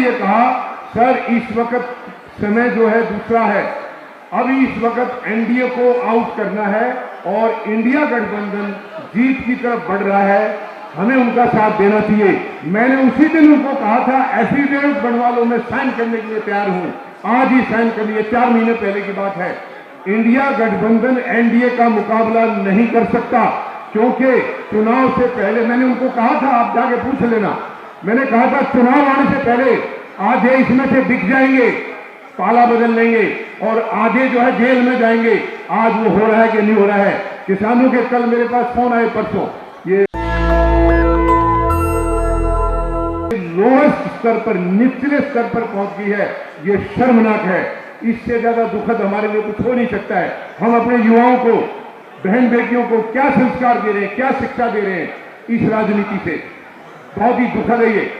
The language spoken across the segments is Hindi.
ये कहा, सर इस वक्त समय जो है दूसरा है, अभी इस वक्त एनडीए को आउट करना है और इंडिया गठबंधन जीत की तरफ बढ़ रहा है, हमें उनका साथ देना चाहिए। मैंने उसी दिन उनको कहा था एफिडेविट बनवा लो, मैं साइन करने के लिए तैयार हूं, आज ही साइन कर लिए, 4 महीने पहले की बात है। इंडिया गठबंधन एनडीए का मुकाबला नहीं कर सकता, क्योंकि चुनाव से पहले मैंने उनको कहा था, आप जाके पूछ लेना, मैंने कहा था चुनाव आने से पहले आधे इसमें से बिक जाएंगे, पाला बदल लेंगे और आधे जो है जेल में जाएंगे। आज वो हो रहा है कि नहीं हो रहा है? किसानों के कल मेरे पास फोन आए परसों, ये लोएस्ट स्तर पर, निचले स्तर पर पहुंच गई है, ये शर्मनाक है। इससे ज्यादा दुखद हमारे लिए कुछ हो नहीं सकता है। हम अपने युवाओं को, बहन बेटियों को क्या संस्कार दे रहे हैं, क्या शिक्षा दे रहे हैं इस राजनीति से, बहुत ही दुखद है ये।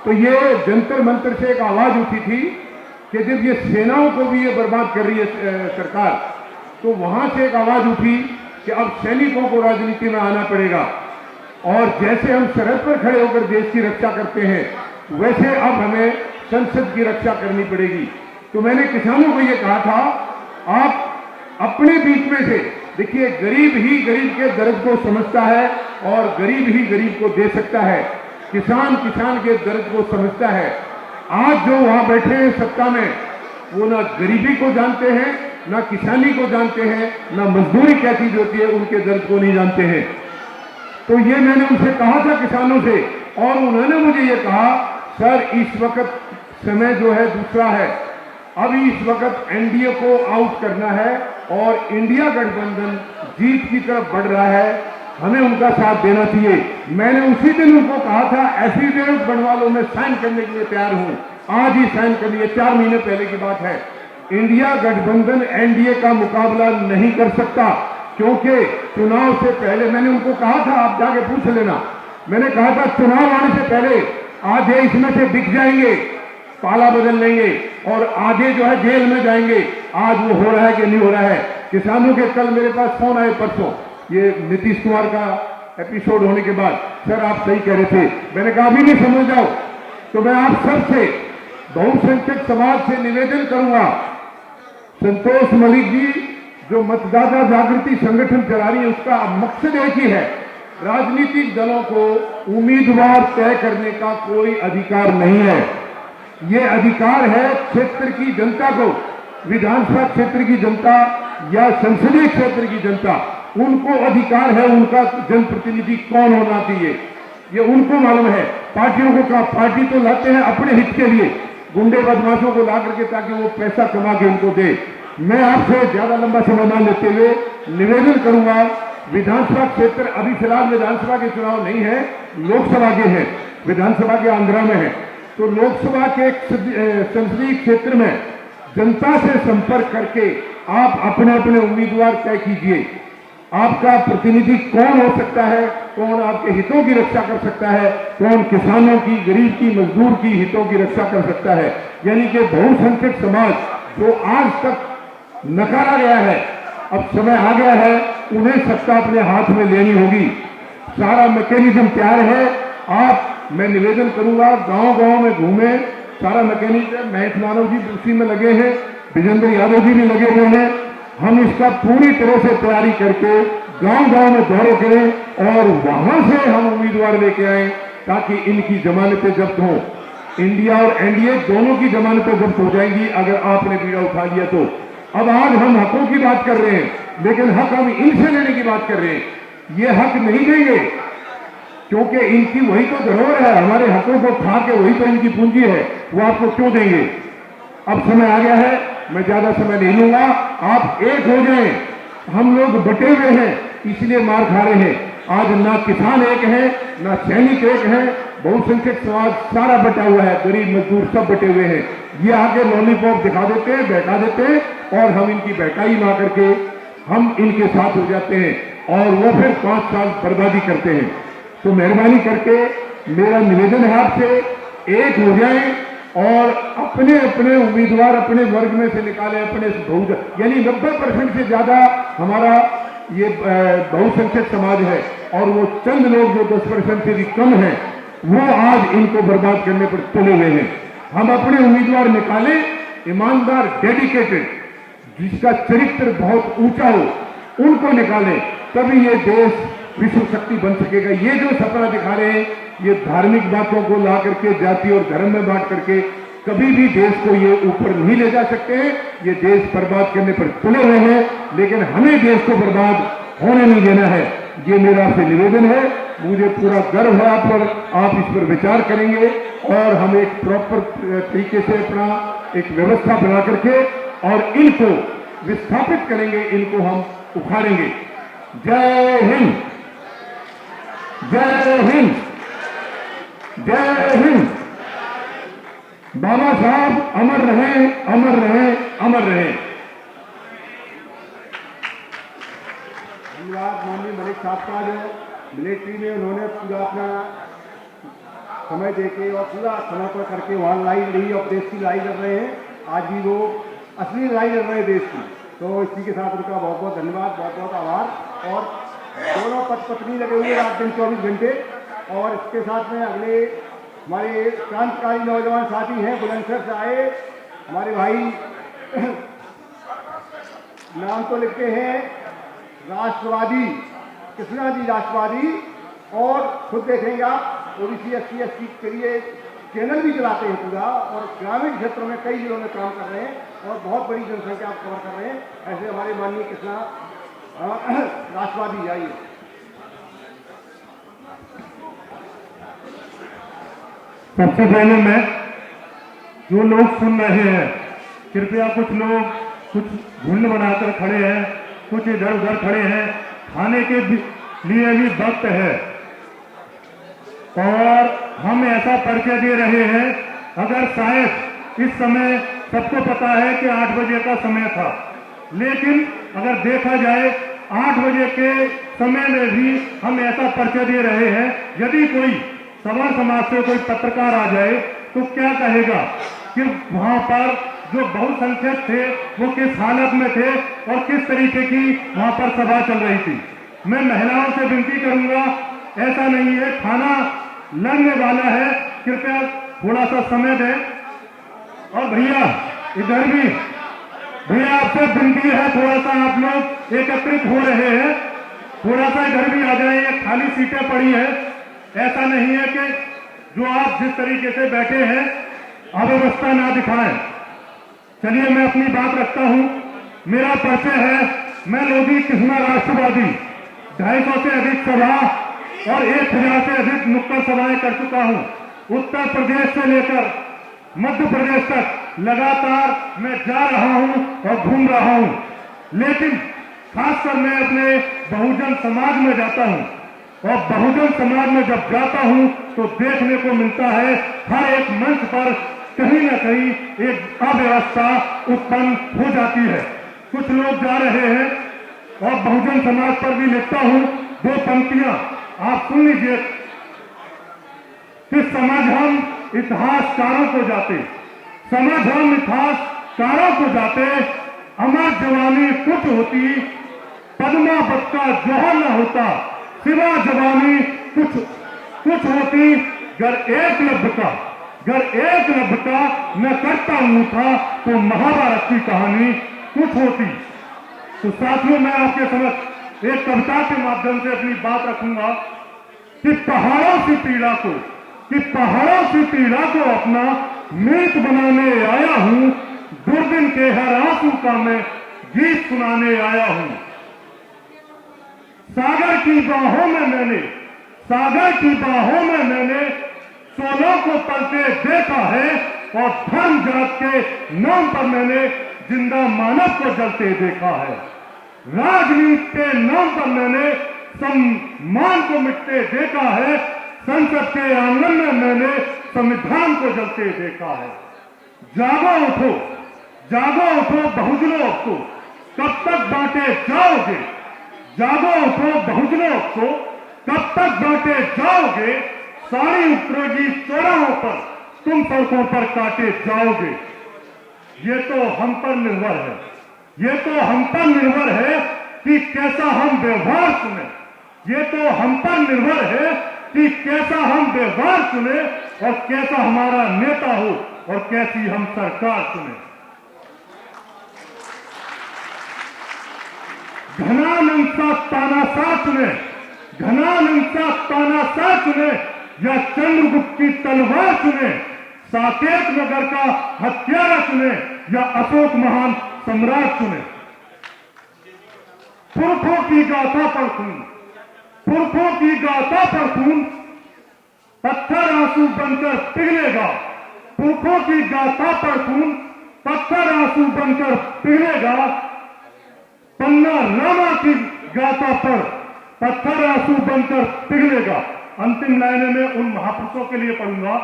तो ये जंतर मंतर से एक आवाज उठी थी कि जब ये सेनाओं को भी ये बर्बाद कर रही है सरकार, तो वहां से एक आवाज उठी कि अब सैनिकों को राजनीति में आना पड़ेगा और जैसे हम सरहद पर खड़े होकर देश की रक्षा करते हैं, वैसे अब हमें संसद की रक्षा करनी पड़ेगी। तो मैंने किसानों को ये कहा था, आप अपने बीच में से देखिए, गरीब ही गरीब के दर्द को समझता है और गरीब ही गरीब को दे सकता है, किसान किसान के दर्द को समझता है। आज जो वहां बैठे हैं सत्ता में, वो ना गरीबी को जानते हैं, ना किसानी को जानते हैं, ना मजदूरी क्या चीज होती है उनके दर्द को नहीं जानते हैं। तो ये मैंने उनसे कहा था किसानों से, और उन्होंने मुझे ये कहा, सर इस वक्त समय जो है दूसरा है, अभी इस वक्त एनडीए को आउट करना है और इंडिया गठबंधन जीत की तरफ बढ़ रहा है, हमें उनका साथ देना चाहिए। मैंने उसी दिन उनको कहा था एफिडेविट बनवा लो, मैं साइन करने के लिए तैयार हूं, आज ही साइन कर लिए, 4 महीने पहले की बात है। इंडिया गठबंधन एनडीए का मुकाबला नहीं कर सकता, क्योंकि चुनाव से पहले मैंने उनको कहा था, आप जाके पूछ लेना, मैंने कहा था चुनाव आने से पहले आधे इसमें से बिक जाएंगे, पाला बदल लेंगे और आधे जो है जेल में जाएंगे। आज वो हो रहा है कि नहीं हो रहा है? किसानों के कल मेरे पास फोन आए परसों, ये नीतीश कुमार का एपिसोड होने के बाद, सर आप सही कह रहे थे, मैंने कहा अभी नहीं समझ जाओ। तो मैं आप सबसे, बहुसंख्यक समाज से निवेदन करूंगा, संतोष मलिक जी जो मतदाता जागृति संगठन चला रही है, उसका मकसद एक ही है, राजनीतिक दलों को उम्मीदवार तय करने का कोई अधिकार नहीं है। ये अधिकार है क्षेत्र की जनता को, विधानसभा क्षेत्र की जनता या संसदीय क्षेत्र की जनता, उनको अधिकार है उनका जनप्रतिनिधि कौन होना चाहिए, ये उनको मालूम है। पार्टियों को कहा, पार्टी तो लाते हैं अपने हित के लिए, गुंडे बदमाशों को ला करके ताकि वो पैसा कमा के उनको दे। मैं आपसे ज्यादा लंबा समय न लेते हुए निवेदन करूंगा, विधानसभा क्षेत्र, अभी फिलहाल विधानसभा के चुनाव नहीं है, लोकसभा के हैं, विधानसभा के आंध्रा में है, तो लोकसभा के संसदीय क्षेत्र में जनता से संपर्क करके आप अपने अपने उम्मीदवार तय कीजिए। आपका प्रतिनिधि कौन हो सकता है, कौन आपके हितों की रक्षा कर सकता है, कौन किसानों की, गरीब की, मजदूर की हितों की रक्षा कर सकता है। यानी कि बहुसंख्यक समाज जो आज तक नकारा गया है, अब समय आ गया है उन्हें सत्ता अपने हाथ में लेनी होगी। सारा मैकेनिज्म तैयार है। आप, मैं निवेदन करूंगा, गांव गांव में घूमे, सारा मैकेनिज्म, महेश मानव जी उसी में लगे हैं, विजेंद्र यादव जी भी लगे हुए हैं। हम इसका पूरी तरह से तैयारी करके गांव गांव में दौरे करें और वहां से हम उम्मीदवार लेके आए, ताकि इनकी जमानतें जब्त हों। इंडिया और एनडीए दोनों की जमानतें जब्त हो जाएंगी अगर आपने बीड़ा उठा लिया तो। अब आज हम हकों की बात कर रहे हैं, लेकिन हक हम इनसे लेने की बात कर रहे हैं। ये हक नहीं देंगे, क्योंकि इनकी वही तो धरोहर है, हमारे हकों को खा के वही तो इनकी पूंजी है, वो आपको क्यों देंगे? अब समय आ गया है, मैं ज्यादा समय नहीं लूंगा, आप एक हो जाएं। हम लोग बटे हुए हैं, इसलिए मार खा रहे हैं। आज ना किसान एक है, ना सैनिक एक है, बहुसंख्यक समाज सारा बटा हुआ है, गरीब मजदूर सब बटे हुए हैं। ये आगे लॉलीपॉप दिखा देते हैं, बहका देते हैं और हम इनकी बहकाई ना करके हम इनके साथ हो जाते हैं और वो फिर 5 साल बर्बादी करते हैं। तो मेहरबानी करके मेरा निवेदन है आपसे, एक हो जाएं और अपने अपने उम्मीदवार अपने वर्ग में से निकालें, अपने यानी 90% से ज्यादा हमारा ये बहुसंख्यक समाज है और वो चंद लोग जो 10% से भी कम हैं, वो आज इनको बर्बाद करने पर तुले हुए हैं। हम अपने उम्मीदवार निकालें, ईमानदार, डेडिकेटेड, जिसका चरित्र बहुत ऊंचा हो, उनको निकालें, तभी ये देश विश्व शक्ति बन सकेगा। ये जो सपना दिखा रहे हैं, ये धार्मिक बातों को ला करके जाति और धर्म में बांट करके कभी भी देश को ये ऊपर नहीं ले जा सकते हैं। ये देश बर्बाद करने पर तुले हुए हैं, लेकिन हमें देश को बर्बाद होने नहीं देना है। ये मेरा आपसे निवेदन है। मुझे पूरा गर्व है आप पर, आप इस पर विचार करेंगे और हम एक प्रॉपर तरीके से अपना एक व्यवस्था बना करके और इनको विस्थापित करेंगे, इनको हम उखाड़ेंगे। जय हिंद, जय हिंद, जय हिंद। बाबा साहब अमर रहें, अमर रहें, अमर रहें। धन्यवाद माननीय मलिक साहब का, जो मिलिट्री में उन्होंने पूरा अपना समय देके और पूरा समर्पण करके वहाँ लड़ाई लड़ी और देश की लड़ाई लड़ रहे हैं। आज भी वो असली लड़ाई लड़ रहे हैं देश की। तो इसी के साथ उनका बहुत बहुत धन्यवाद, बहुत बहुत आभार। और दोनों पति पत्नी लगे हुए रात दिन 24 घंटे। और इसके साथ में अगले हमारे क्रांतिकारी नौजवान साथी हैं, बुलंदशहर से आए हमारे भाई, नाम तो लिखते हैं राष्ट्रवादी, कृष्णा जी राष्ट्रवादी, और खुद देखेंगे आप ओबीसी SC ST के लिए चैनल भी चलाते हैं पूरा, और ग्रामीण क्षेत्रों में कई जिलों में काम कर रहे हैं और बहुत बड़ी जनसंख्या आप कवर कर रहे हैं। ऐसे हमारे माननीय कृष्णा राष्ट्रवादी, आइए। सबसे पहले मैं, जो लोग सुन रहे हैं, कृपया कुछ लोग कुछ झुंड बनाकर खड़े हैं, कुछ इधर उधर खड़े हैं, खाने के लिए भी वक्त है और हम ऐसा परिचय दे रहे हैं। अगर शायद इस समय सबको पता है कि 8 बजे का समय था, लेकिन अगर देखा जाए 8 बजे के समय में भी हम ऐसा परिचय दे रहे हैं। यदि कोई सवर्ण समाज से कोई पत्रकार आ जाए तो क्या कहेगा कि वहां पर जो बहुसंख्यक थे वो किस हालत में थे और किस तरीके की वहां पर सभा चल रही थी। मैं महिलाओं से विनती करूंगा, ऐसा नहीं है, खाना लगने वाला है, कृपया थोड़ा सा समय दें। और भैया इधर भी, भैया आपसे विनती है, थोड़ा सा आप लोग एकत्रित हो रहे हैं, थोड़ा सा इधर भी आ जाए, ये खाली सीटें पड़ी है। ऐसा नहीं है कि जो आप जिस तरीके से बैठे हैं अव्यवस्था ना दिखाएं। चलिए मैं अपनी बात रखता हूं। मेरा परिचय है, मैं लोधी कृष्णा राष्ट्रवादी, 250 से अधिक सभा और 1000 से अधिक नुक्कड़ सभाएं कर चुका हूं। उत्तर प्रदेश से लेकर मध्य प्रदेश तक लगातार मैं जा रहा हूं और घूम रहा हूं, लेकिन खासकर मैं अपने बहुजन समाज में जाता हूं और बहुजन समाज में जब जाता हूं तो देखने को मिलता है हर एक मंच पर कहीं न कहीं एक अव्यवस्था उत्पन्न हो जाती है। कुछ लोग जा रहे हैं और बहुजन समाज पर भी लिखता हूं 2 पंक्तियां, आप सुन लीजिए। कि समझ हम इतिहासकारों को जाते, समझ हम इतिहासकारों को जाते, अमर जवानी कुछ होती, पद्मावत का जौहर न होता, सिवा जवानी कुछ होती, गर एक लब का न करता हूं था, तो महाभारत की कहानी कुछ होती। तो साथियों, मैं आपके समक्ष एक कविता के माध्यम से अपनी बात रखूंगा कि पहाड़ों की पीड़ा को अपना मीत बनाने आया हूं, दुर्दिन के हर आंसू का मैं गीत सुनाने आया हूं। सागर की बाहों में मैंने सोलों को पलते देखा है और धर्म जात के नाम पर मैंने जिंदा मानव को जलते देखा है। राजनीति के नाम पर मैंने सम्मान को मिटते देखा है, संसद के आंगन में मैंने संविधान को जलते देखा है। जागो उठो बहुजनों को, कब तक बांटे जाओगे? जागो उठो बहुजनों को, कब तक बांटे जाओगे? सारी उतरेगी चौराहों पर, तुम सड़कों पर काटे जाओगे। ये तो हम पर निर्भर है, ये तो हम पर निर्भर है कि कैसा हम व्यवहार सुने। ये तो हम पर निर्भर है कि कैसा हम व्यवहार सुने और कैसा हमारा नेता हो, और कैसी हम सरकार चुने। घनानंद सा तानाशाह चुने, घनानंद सा तानाशाह चुने, या चंद्रगुप्त की तलवार चुने, साकेत नगर का हत्यारा चुने, या अशोक महान सम्राट चुने। पुरखों की गाथा पर खून, पुरखों की गाथा पर खून, पत्थर आंसू बनकर पिघलेगा। पुरखों की गाथा पर खून, पत्थर आंसू बनकर पिघलेगा। पन्ना रामा की गाथा पर पत्थर आंसू बनकर पिघलेगा। अंतिम लाइनें मैं उन महापुरुषों के लिए पढ़ूंगा।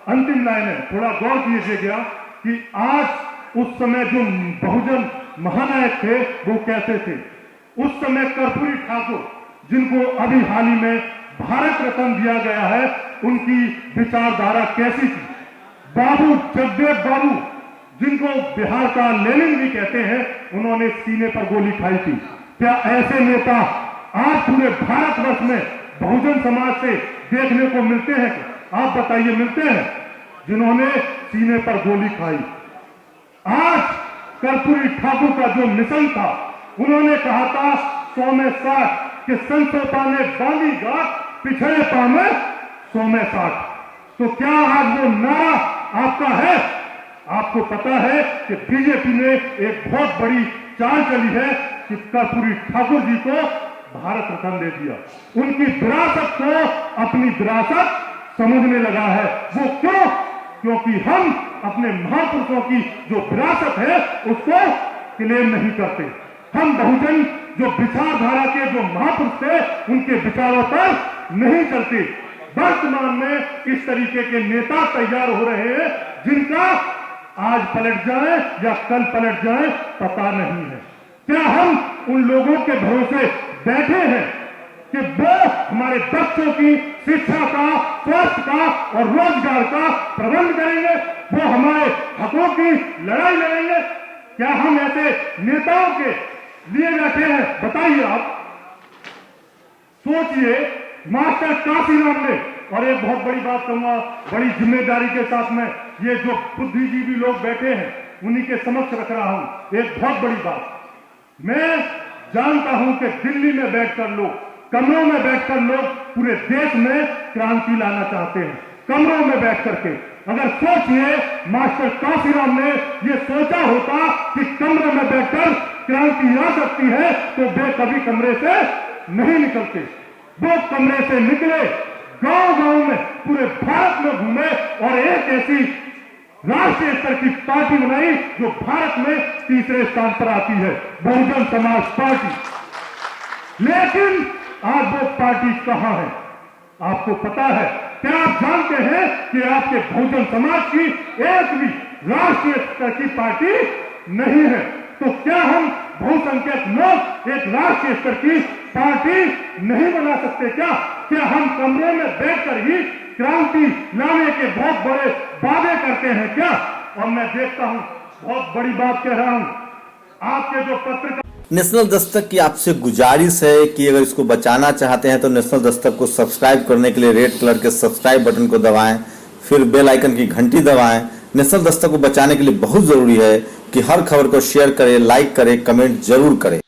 अंतिम लाइनें थोड़ा गौर कीजिएगा कि आज उस समय जो बहुजन महानायक थे वो कैसे थे। उस समय कर्पूरी ठाकुर, जिनको अभी हाल ही में भारत रत्न दिया गया है, उनकी विचारधारा कैसी थी। बाबू जगदेव बाबू, जिनको बिहार का लेनिन भी कहते हैं, उन्होंने सीने पर गोली खाई थी। क्या ऐसे नेता आज पूरे भारतवर्ष में बहुजन समाज से देखने को मिलते हैं? आप बताइए, मिलते हैं जिन्होंने सीने पर गोली खाई? आज कर्पूरी ठाकुर का जो मिशन था, उन्होंने कहा था 100 में 60 कि संसोपा ने बांधी गांठ, पिछड़े पांव में 100 में 60। तो क्या आज वो नारा आपका है? आपको पता है कि बीजेपी ने एक बहुत बड़ी चाल चली है कि कर्पूरी ठाकुर जी को भारत रत्न दे दिया। उनकी विरासत को अपनी विरासत समझने लगा है। वो क्यों? क्योंकि हम अपने महापुरुषों की जो विरासत है उसको क्लेम नहीं करते। हम बहुजन जो विचारधारा के जो महापुरुष थे, उनके विचारों पर नहीं चलते। वर्तमान में इस तरीके के नेता तैयार हो रहे हैं जिनका आज पलट जाए या कल पलट जाए पता नहीं है। क्या हम उन लोगों के भरोसे बैठे हैं कि वो हमारे बच्चों की शिक्षा का, स्वास्थ्य का और रोजगार का प्रबंध करेंगे? वो हमारे हकों की लड़ाई लड़ेंगे? क्या हम ऐसे नेताओं के लिए बैठे हैं? बताइए आप, सोचिए। मास्टर काशीराम ने, और एक बहुत बड़ी बात कहूंगा, बड़ी जिम्मेदारी के साथ में, ये जो बुद्धिजीवी लोग बैठे हैं उन्हीं के समक्ष रख रहा हूं एक बहुत बड़ी बात। मैं जानता हूं कि दिल्ली में बैठकर लोग, कमरों में बैठकर लोग पूरे देश में क्रांति लाना चाहते हैं, कमरों में बैठ करके। अगर सोचिए, मास्टर काशीराम ने ये सोचा होता कि कमरे में बैठकर क्रांति आ सकती है, तो वे कभी कमरे से नहीं निकलते। वो कमरे से निकले, गांव-गांव में पूरे भारत में घूमे और एक ऐसी राष्ट्रीय स्तर की पार्टी बनाई जो भारत में तीसरे स्थान पर आती है, बहुजन समाज पार्टी। लेकिन आज वो पार्टी कहां है? आपको पता है? क्या आप जानते हैं कि आपके बहुजन समाज की एक भी राष्ट्रीय स्तर की पार्टी नहीं है? तो क्या हम बहुसंख्यक लोग एक राष्ट्रीय स्तर की पार्टी नहीं बना सकते? क्या हम कमरे में बैठकर ही क्रांति लाने के बहुत बड़े वादे करते हैं क्या? और मैं देखता हूं, बहुत बड़ी बात कह रहा हूं, आपके जो पत्रकार। नेशनल दस्तक की आपसे गुजारिश है कि अगर इसको बचाना चाहते हैं तो नेशनल दस्तक को सब्सक्राइब करने के लिए रेड कलर के सब्सक्राइब बटन को दबाएं, फिर बेल आइकन की घंटी दबाएं। नेशनल दस्तक को बचाने के लिए बहुत जरूरी है कि हर खबर को शेयर करें, लाइक करें, कमेंट जरूर करें।